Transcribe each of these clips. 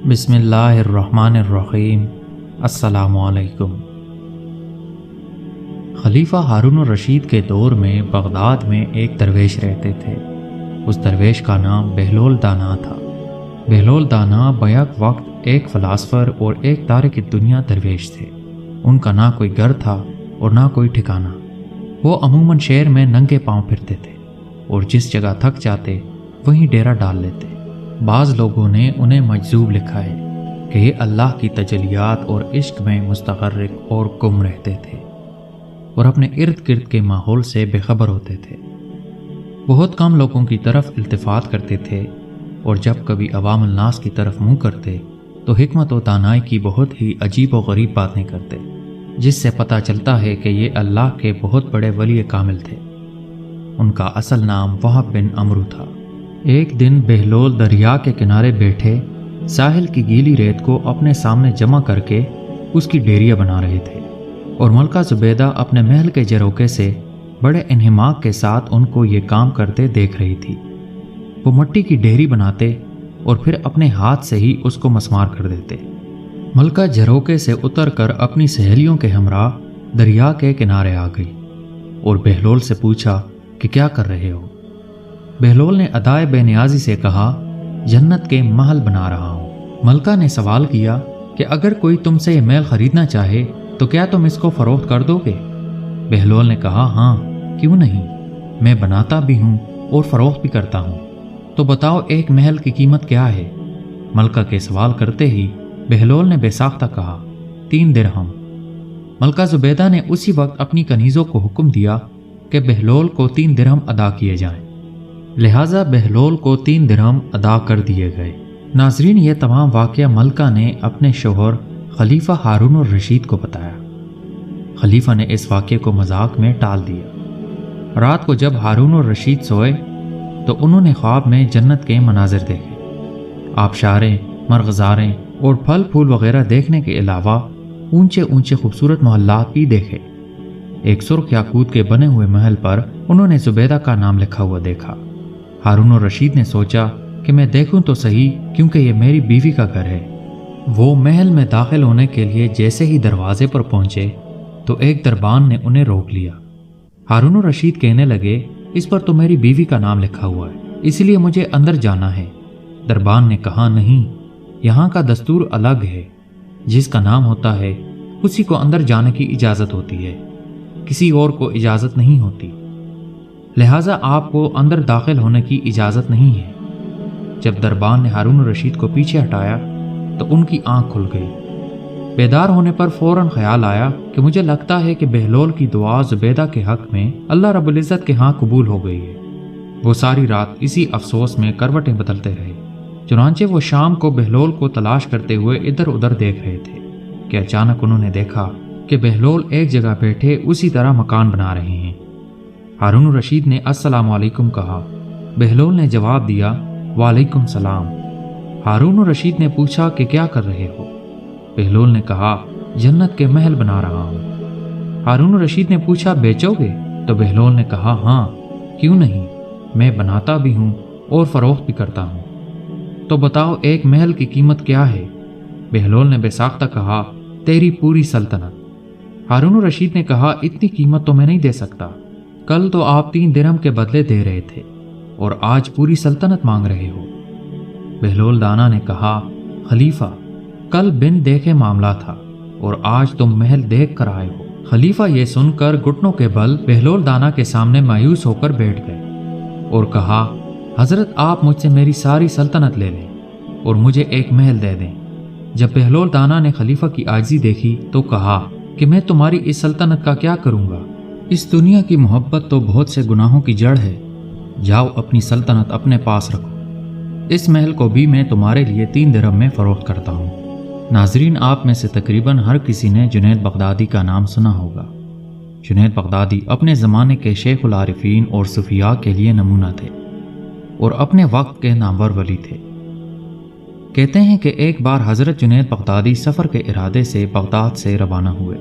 بسم اللہ الرحمن الرحیم۔ السلام علیکم۔ خلیفہ ہارون الرشید کے دور میں بغداد میں ایک درویش رہتے تھے۔ اس درویش کا نام بہلول دانا تھا۔ بہلول دانا بیک وقت ایک فلاسفر اور ایک تارک دنیا درویش تھے۔ ان کا نہ کوئی گھر تھا اور نہ کوئی ٹھکانہ۔ وہ عموماً شہر میں ننگے پاؤں پھرتے تھے اور جس جگہ تھک جاتے وہیں ڈیرا ڈال لیتے۔ بعض لوگوں نے انہیں مجذوب لکھا ہے کہ یہ اللہ کی تجلیات اور عشق میں مستغرق اور گم رہتے تھے اور اپنے ارد گرد کے ماحول سے بے خبر ہوتے تھے۔ بہت کم لوگوں کی طرف التفات کرتے تھے اور جب کبھی عوام الناس کی طرف منہ کرتے تو حکمت و دانائی کی بہت ہی عجیب و غریب باتیں کرتے، جس سے پتہ چلتا ہے کہ یہ اللہ کے بہت بڑے ولی کامل تھے۔ ان کا اصل نام وہب بن عمرو تھا۔ ایک دن بہلول دریا کے کنارے بیٹھے ساحل کی گیلی ریت کو اپنے سامنے جمع کر کے اس کی ڈیریاں بنا رہے تھے اور ملکہ زبیدہ اپنے محل کے جروکے سے بڑے انہماک کے ساتھ ان کو یہ کام کرتے دیکھ رہی تھی۔ وہ مٹی کی ڈیری بناتے اور پھر اپنے ہاتھ سے ہی اس کو مسمار کر دیتے۔ ملکہ جروکے سے اتر کر اپنی سہیلیوں کے ہمراہ دریا کے کنارے آ گئی اور بہلول سے پوچھا کہ کیا کر رہے ہو؟ بہلول نے ادائے بے نیازی سے کہا، جنت کے محل بنا رہا ہوں۔ ملکہ نے سوال کیا کہ اگر کوئی تم سے یہ محل خریدنا چاہے تو کیا تم اس کو فروخت کر دو گے؟ بہلول نے کہا، ہاں کیوں نہیں، میں بناتا بھی ہوں اور فروخت بھی کرتا ہوں۔ تو بتاؤ ایک محل کی قیمت کیا ہے؟ ملکہ کے سوال کرتے ہی بہلول نے بے ساختہ کہا، 3 درہم۔ ملکہ زبیدہ نے اسی وقت اپنی کنیزوں کو حکم دیا کہ بہلول کو 3 درہم ادا کیے جائیں۔ لہٰذا بہلول کو 3 درہم ادا کر دیے گئے۔ ناظرین، یہ تمام واقعہ ملکہ نے اپنے شوہر خلیفہ ہارون الرشید کو بتایا۔ خلیفہ نے اس واقعے کو مذاق میں ٹال دیا۔ رات کو جب ہارون الرشید سوئے تو انہوں نے خواب میں جنت کے مناظر دیکھے۔ آبشاریں، مرغزاریں اور پھل پھول وغیرہ دیکھنے کے علاوہ اونچے اونچے خوبصورت محلات بھی دیکھے۔ ایک سرخ یاقوت کے بنے ہوئے محل پر انہوں نے زبیدہ کا نام لکھا ہوا دیکھا۔ ہارون الرشید نے سوچا کہ میں دیکھوں تو صحیح، کیونکہ یہ میری بیوی کا گھر ہے۔ وہ محل میں داخل ہونے کے لیے جیسے ہی دروازے پر پہنچے تو ایک دربان نے انہیں روک لیا۔ ہارون الرشید کہنے لگے، اس پر تو میری بیوی کا نام لکھا ہوا ہے، اس لیے مجھے اندر جانا ہے۔ دربان نے کہا، نہیں، یہاں کا دستور الگ ہے، جس کا نام ہوتا ہے اسی کو اندر جانے کی اجازت ہوتی ہے، کسی اور کو اجازت نہیں ہوتی، لہٰذا آپ کو اندر داخل ہونے کی اجازت نہیں ہے۔ جب دربان نے ہارون الرشید کو پیچھے ہٹایا تو ان کی آنکھ کھل گئی۔ بیدار ہونے پر فوراً خیال آیا کہ مجھے لگتا ہے کہ بہلول کی دعا زبیدہ کے حق میں اللہ رب العزت کے ہاں قبول ہو گئی ہے۔ وہ ساری رات اسی افسوس میں کروٹیں بدلتے رہے۔ چنانچہ وہ شام کو بہلول کو تلاش کرتے ہوئے ادھر ادھر دیکھ رہے تھے کہ اچانک انہوں نے دیکھا کہ بہلول ایک جگہ بیٹھے اسی طرح مکان بنا رہے ہیں۔ ہارون الرشید نے السلام علیکم کہا۔ بہلول نے جواب دیا، وعلیکم السلام۔ ہارون الرشید نے پوچھا کہ کیا کر رہے ہو؟ بہلول نے کہا، جنت کے محل بنا رہا ہوں۔ ہارون الرشید نے پوچھا، بیچو گے؟ تو بہلول نے کہا، ہاں کیوں نہیں، میں بناتا بھی ہوں اور فروخت بھی کرتا ہوں۔ تو بتاؤ ایک محل کی قیمت کیا ہے؟ بہلول نے بے ساختہ کہا، تیری پوری سلطنت۔ ہارون الرشید نے کہا، اتنی قیمت تو میں نہیں دے سکتا، کل تو آپ 3 درہم کے بدلے دے رہے تھے اور آج پوری سلطنت مانگ رہے ہو۔ بہلول دانا نے کہا، خلیفہ، کل بن دیکھے معاملہ تھا اور آج تم محل دیکھ کر آئے ہو۔ خلیفہ یہ سن کر گھٹنوں کے بل بہلول دانا کے سامنے مایوس ہو کر بیٹھ گئے اور کہا، حضرت آپ مجھ سے میری ساری سلطنت لے لیں اور مجھے ایک محل دے دیں۔ جب بہلول دانا نے خلیفہ کی عاجزی دیکھی تو کہا کہ میں تمہاری اس سلطنت کا کیا کروں گا؟ اس دنیا کی محبت تو بہت سے گناہوں کی جڑ ہے، جاؤ اپنی سلطنت اپنے پاس رکھو۔ اس محل کو بھی میں تمہارے لیے 3 درہم میں فروخت کرتا ہوں۔ ناظرین، آپ میں سے تقریباً ہر کسی نے جنید بغدادی کا نام سنا ہوگا۔ جنید بغدادی اپنے زمانے کے شیخ العارفین اور صوفیاء کے لیے نمونہ تھے اور اپنے وقت کے نامور ولی تھے۔ کہتے ہیں کہ ایک بار حضرت جنید بغدادی سفر کے ارادے سے بغداد سے روانہ ہوئے۔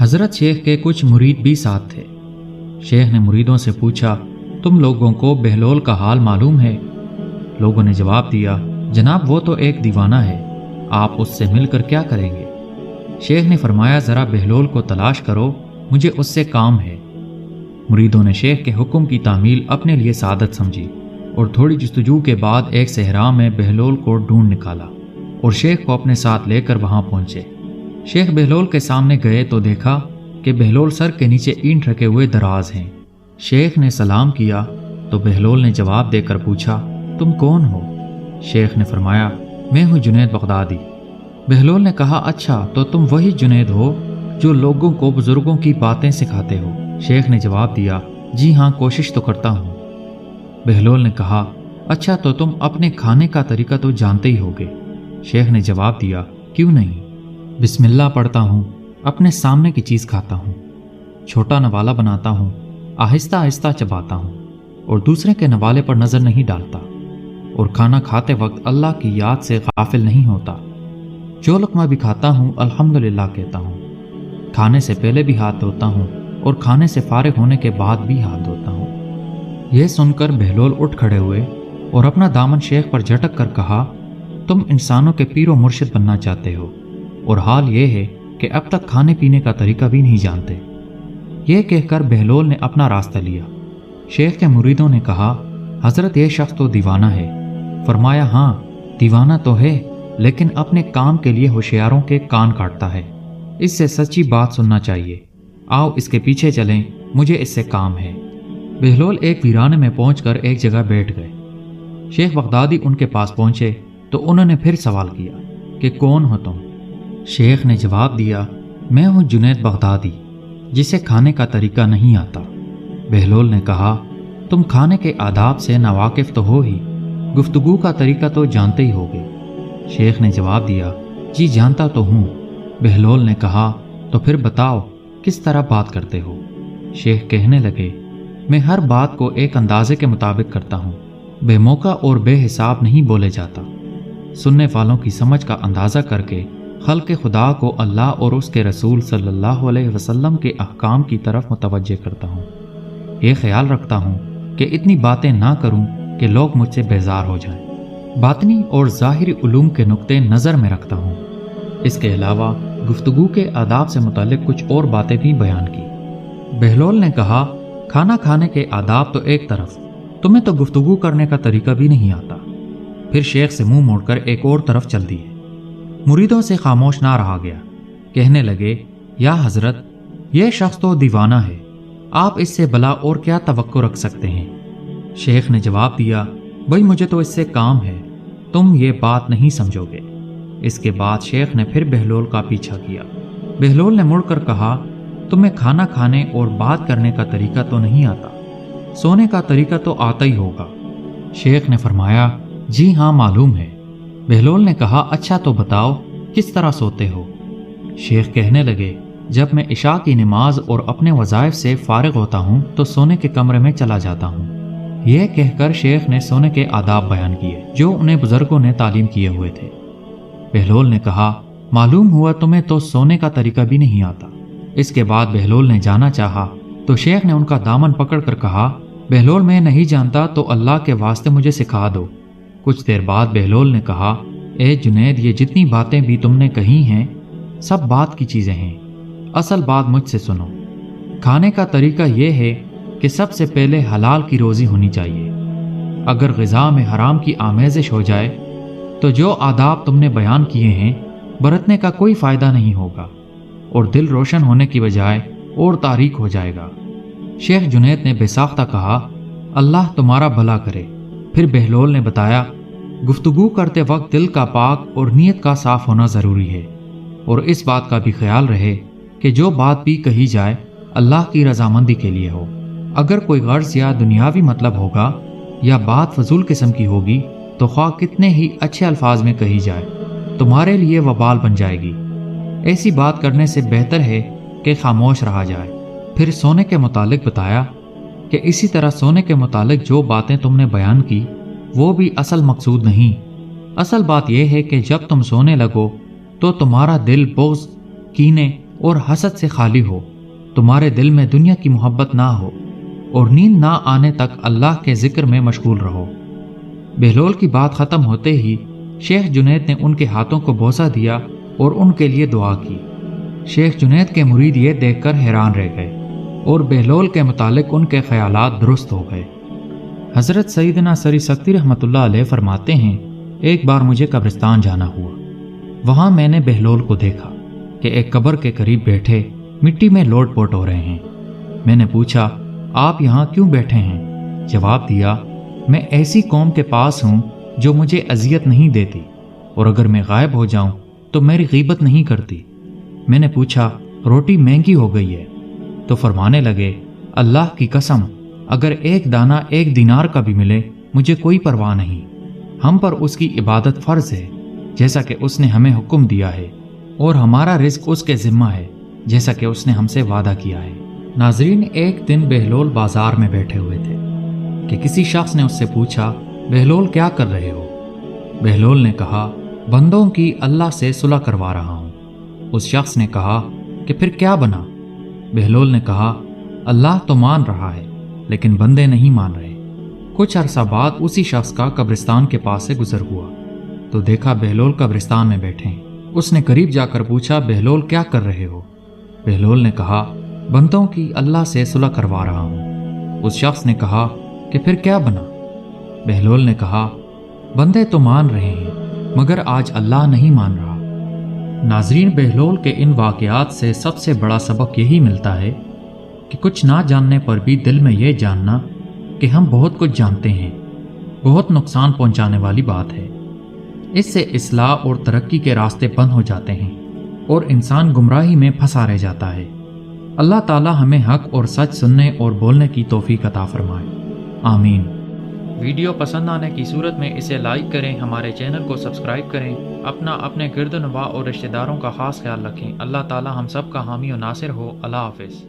حضرت شیخ کے کچھ مرید بھی ساتھ تھے۔ شیخ نے مریدوں سے پوچھا، تم لوگوں کو بہلول کا حال معلوم ہے؟ لوگوں نے جواب دیا، جناب وہ تو ایک دیوانہ ہے، آپ اس سے مل کر کیا کریں گے؟ شیخ نے فرمایا ذرا بہلول کو تلاش کرو، مجھے اس سے کام ہے۔ مریدوں نے شیخ کے حکم کی تعمیل اپنے لیے سعادت سمجھی اور تھوڑی جستجو کے بعد ایک صحرا میں بہلول کو ڈھونڈ نکالا اور شیخ کو اپنے ساتھ لے کر وہاں پہنچے۔ شیخ بہلول کے سامنے گئے تو دیکھا کہ بہلول سر کے نیچے اینٹ رکھے ہوئے دراز ہیں۔ شیخ نے سلام کیا تو بہلول نے جواب دے کر پوچھا، تم کون ہو؟ شیخ نے فرمایا، میں ہوں جنید بغدادی۔ بہلول نے کہا، اچھا تو تم وہی جنید ہو جو لوگوں کو بزرگوں کی باتیں سکھاتے ہو؟ شیخ نے جواب دیا، جی ہاں، کوشش تو کرتا ہوں۔ بہلول نے کہا، اچھا تو تم اپنے کھانے کا طریقہ تو جانتے ہی ہوگے؟ شیخ نے جواب دیا، کیوں نہیں، بسم اللہ پڑھتا ہوں، اپنے سامنے کی چیز کھاتا ہوں، چھوٹا نوالا بناتا ہوں، آہستہ آہستہ چباتا ہوں اور دوسرے کے نوالے پر نظر نہیں ڈالتا، اور کھانا کھاتے وقت اللہ کی یاد سے غافل نہیں ہوتا۔ جو لقمہ بھی کھاتا ہوں الحمدللہ کہتا ہوں، کھانے سے پہلے بھی ہاتھ دھوتا ہوں اور کھانے سے فارغ ہونے کے بعد بھی ہاتھ دھوتا ہوں۔ یہ سن کر بہلول اٹھ کھڑے ہوئے اور اپنا دامن شیخ پر جھٹک کر کہا، تم انسانوں کے پیر و مرشد بننا چاہتے ہو اور حال یہ ہے کہ اب تک کھانے پینے کا طریقہ بھی نہیں جانتے۔ یہ کہہ کر بہلول نے اپنا راستہ لیا۔ شیخ کے مریدوں نے کہا، حضرت یہ شخص تو دیوانہ ہے۔ فرمایا، ہاں دیوانہ تو ہے، لیکن اپنے کام کے لیے ہوشیاروں کے کان کاٹتا ہے، اس سے سچی بات سننا چاہیے، آؤ اس کے پیچھے چلیں، مجھے اس سے کام ہے۔ بہلول ایک ویرانے میں پہنچ کر ایک جگہ بیٹھ گئے۔ شیخ بغدادی ان کے پاس پہنچے تو انہوں نے پھر سوال کیا کہ کون ہو تم؟ شیخ نے جواب دیا، میں ہوں جنید بغدادی، جسے کھانے کا طریقہ نہیں آتا۔ بہلول نے کہا، تم کھانے کے آداب سے ناواقف تو ہو ہی، گفتگو کا طریقہ تو جانتے ہی ہوگے۔ شیخ نے جواب دیا، جی جانتا تو ہوں۔ بہلول نے کہا، تو پھر بتاؤ کس طرح بات کرتے ہو؟ شیخ کہنے لگے، میں ہر بات کو ایک اندازے کے مطابق کرتا ہوں، بے موقع اور بے حساب نہیں بولے جاتا، سننے والوں کی سمجھ کا اندازہ کر کے خلق خدا کو اللہ اور اس کے رسول صلی اللہ علیہ وسلم کے احکام کی طرف متوجہ کرتا ہوں۔ یہ خیال رکھتا ہوں کہ اتنی باتیں نہ کروں کہ لوگ مجھ سے بیزار ہو جائیں۔ باطنی اور ظاہری علوم کے نقطے نظر میں رکھتا ہوں۔ اس کے علاوہ گفتگو کے آداب سے متعلق کچھ اور باتیں بھی بیان کی۔ بہلول نے کہا، کھانا کھانے کے آداب تو ایک طرف، تمہیں تو گفتگو کرنے کا طریقہ بھی نہیں آتا۔ پھر شیخ سے منہ موڑ کر ایک اور طرف چل دیے۔ مریدوں سے خاموش نہ رہا گیا، کہنے لگے، یا حضرت یہ شخص تو دیوانہ ہے، آپ اس سے بلا اور کیا توقع رکھ سکتے ہیں؟ شیخ نے جواب دیا، بھائی مجھے تو اس سے کام ہے، تم یہ بات نہیں سمجھو گے۔ اس کے بعد شیخ نے پھر بہلول کا پیچھا کیا۔ بہلول نے مڑ کر کہا، تمہیں کھانا کھانے اور بات کرنے کا طریقہ تو نہیں آتا، سونے کا طریقہ تو آتا ہی ہوگا۔ شیخ نے فرمایا، جی ہاں معلوم ہے۔ بہلول نے کہا، اچھا تو بتاؤ کس طرح سوتے ہو؟ شیخ کہنے لگے، جب میں عشاء کی نماز اور اپنے وظائف سے فارغ ہوتا ہوں تو سونے کے کمرے میں چلا جاتا ہوں۔ یہ کہہ کر شیخ نے سونے کے آداب بیان کیے جو انہیں بزرگوں نے تعلیم کیے ہوئے تھے۔ بہلول نے کہا، معلوم ہوا تمہیں تو سونے کا طریقہ بھی نہیں آتا۔ اس کے بعد بہلول نے جانا چاہا تو شیخ نے ان کا دامن پکڑ کر کہا، بہلول میں نہیں جانتا تو اللہ کے واسطے مجھے سکھا دو۔ کچھ دیر بعد بہلول نے کہا، اے جنید، یہ جتنی باتیں بھی تم نے کہی ہیں سب بات کی چیزیں ہیں، اصل بات مجھ سے سنو۔ کھانے کا طریقہ یہ ہے کہ سب سے پہلے حلال کی روزی ہونی چاہیے۔ اگر غذا میں حرام کی آمیزش ہو جائے تو جو آداب تم نے بیان کیے ہیں برتنے کا کوئی فائدہ نہیں ہوگا اور دل روشن ہونے کی بجائے اور تاریک ہو جائے گا۔ شیخ جنید نے بے ساختہ کہا، اللہ تمہارا بھلا کرے۔ پھر بہلول نے بتایا، گفتگو کرتے وقت دل کا پاک اور نیت کا صاف ہونا ضروری ہے، اور اس بات کا بھی خیال رہے کہ جو بات بھی کہی جائے اللہ کی رضامندی کے لیے ہو۔ اگر کوئی غرض یا دنیاوی مطلب ہوگا یا بات فضول قسم کی ہوگی تو خواہ کتنے ہی اچھے الفاظ میں کہی جائے تمہارے لیے وبال بن جائے گی۔ ایسی بات کرنے سے بہتر ہے کہ خاموش رہا جائے۔ پھر سونے کے متعلق بتایا کہ اسی طرح سونے کے متعلق جو باتیں تم نے بیان کی وہ بھی اصل مقصود نہیں۔ اصل بات یہ ہے کہ جب تم سونے لگو تو تمہارا دل بغض، کینے اور حسد سے خالی ہو، تمہارے دل میں دنیا کی محبت نہ ہو، اور نیند نہ آنے تک اللہ کے ذکر میں مشغول رہو۔ بہلول کی بات ختم ہوتے ہی شیخ جنید نے ان کے ہاتھوں کو بوسہ دیا اور ان کے لیے دعا کی۔ شیخ جنید کے مرید یہ دیکھ کر حیران رہ گئے اور بہلول کے متعلق ان کے خیالات درست ہو گئے۔ حضرت سیدنا سری سکتی رحمۃ اللہ علیہ فرماتے ہیں، ایک بار مجھے قبرستان جانا ہوا۔ وہاں میں نے بہلول کو دیکھا کہ ایک قبر کے قریب بیٹھے مٹی میں لوٹ پوٹ ہو رہے ہیں۔ میں نے پوچھا، آپ یہاں کیوں بیٹھے ہیں؟ جواب دیا، میں ایسی قوم کے پاس ہوں جو مجھے اذیت نہیں دیتی، اور اگر میں غائب ہو جاؤں تو میری غیبت نہیں کرتی۔ میں نے پوچھا، روٹی مہنگی ہو گئی ہے؟ تو فرمانے لگے، اللہ کی قسم، اگر ایک دانہ 1 دینار کا بھی ملے مجھے کوئی پرواہ نہیں۔ ہم پر اس کی عبادت فرض ہے جیسا کہ اس نے ہمیں حکم دیا ہے، اور ہمارا رزق اس کے ذمہ ہے جیسا کہ اس نے ہم سے وعدہ کیا ہے۔ ناظرین، ایک دن بہلول بازار میں بیٹھے ہوئے تھے کہ کسی شخص نے اس سے پوچھا، بہلول کیا کر رہے ہو؟ بہلول نے کہا، بندوں کی اللہ سے صلح کروا رہا ہوں۔ اس شخص نے کہا کہ پھر کیا بنا؟ بہلول نے کہا، اللہ تو مان رہا ہے لیکن بندے نہیں مان رہے۔ کچھ عرصہ بعد اسی شخص کا قبرستان کے پاس سے گزر ہوا تو دیکھا بہلول قبرستان میں بیٹھے ہیں۔ اس نے قریب جا کر پوچھا، بہلول کیا کر رہے ہو؟ بہلول نے کہا، بندوں کی اللہ سے صلح کروا رہا ہوں۔ اس شخص نے کہا کہ پھر کیا بنا؟ بہلول نے کہا، بندے تو مان رہے ہیں مگر آج اللہ نہیں مان رہا۔ ناظرین، بہلول کے ان واقعات سے سب سے بڑا سبق یہی ملتا ہے کہ کچھ نہ جاننے پر بھی دل میں یہ جاننا کہ ہم بہت کچھ جانتے ہیں بہت نقصان پہنچانے والی بات ہے۔ اس سے اصلاح اور ترقی کے راستے بند ہو جاتے ہیں اور انسان گمراہی میں پھنسا رہ جاتا ہے۔ اللہ تعالی ہمیں حق اور سچ سننے اور بولنے کی توفیق عطا فرمائے، آمین۔ ویڈیو پسند آنے کی صورت میں اسے لائک کریں، ہمارے چینل کو سبسکرائب کریں، اپنے گرد و نواح اور رشتہ داروں کا خاص خیال رکھیں۔ اللہ تعالی ہم سب کا حامی و ناصر ہو۔ اللہ حافظ۔